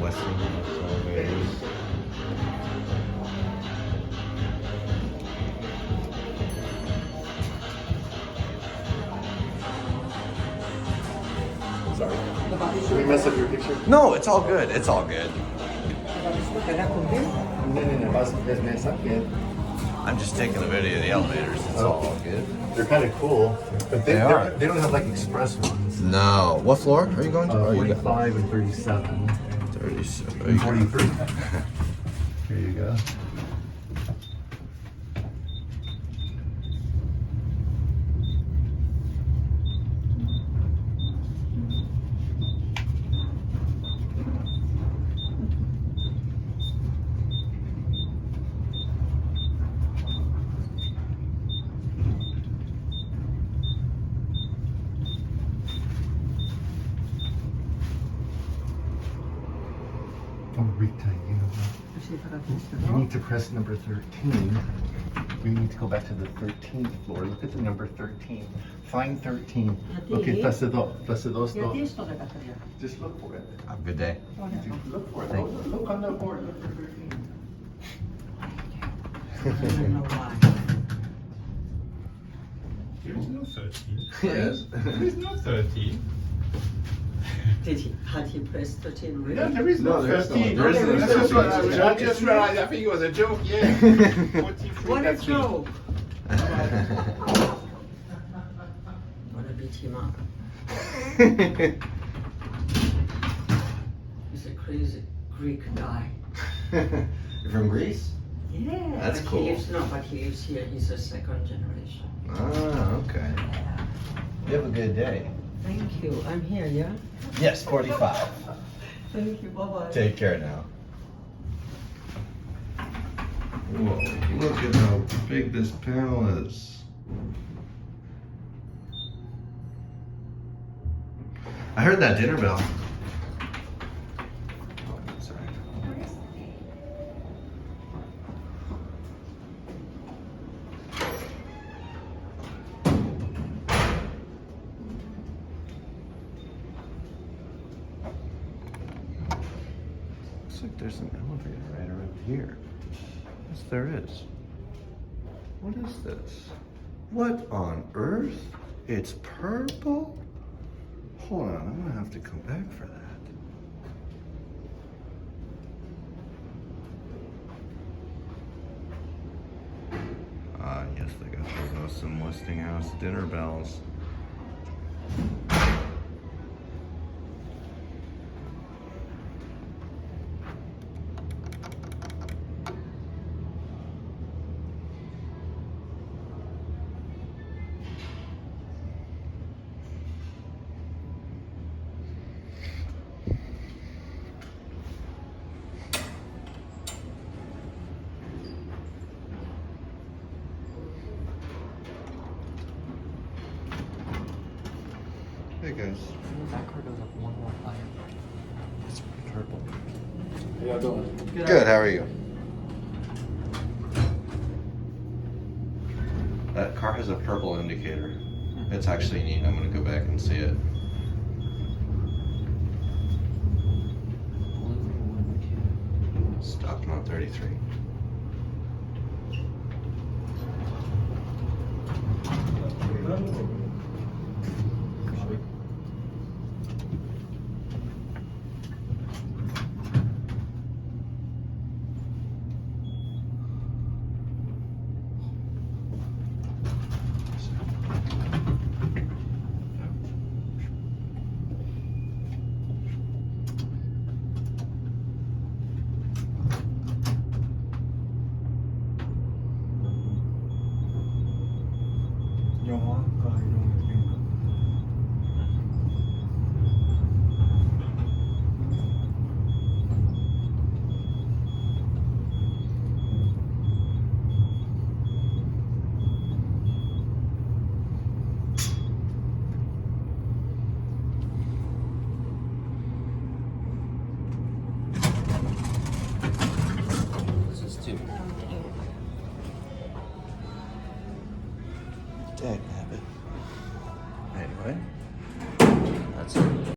Westinghouse elevators. Sorry. Did we mess up your picture? No, it's all good. It's all good. I'm just taking a video of the elevators. It's all good. They're kind of cool, but they don't have like express ones. No. What floor are you going to? 45 and 37. 37. And 43. Here you go. You need to press number 13. We need to go back to the 13th floor. Look at the number 13. Find 13. Okay, plus the dos. Just look for it. Have a good day. Look for it. Look on the board. Look for 13. I don't know why. There's no 13. Yes. There's no 13. Had he pressed 13 really? Yeah, there is no 13. There is no That's just what 13. I just realized. I think it was a joke. Yeah. 43. What a that's me. joke! Wanna beat him up? He's a crazy Greek guy. You're from Greece? Yeah. That's but cool. But he lives here. He's a second generation. Oh, okay. You have a good day. Thank you. I'm here, yeah? Yes, 45. Thank you. Bye-bye. Take care now. Whoa, look at how big this panel is. I heard that dinner bell. Oh, sorry. Looks like there's an elevator right around here. Yes, there is. What is this? What on earth? It's purple? Hold on, I'm gonna have to come back for that. Ah, yes, they got those awesome Westinghouse dinner bells. Hey guys. That car goes up one more higher. It's purple. How y'all doing? Good, how are you? That car has a purple indicator. It's actually neat. I'm gonna go back and see it. Stopped on 33. 영화가 이런 거 This is two. Dang nabbit. Anyway, that's it.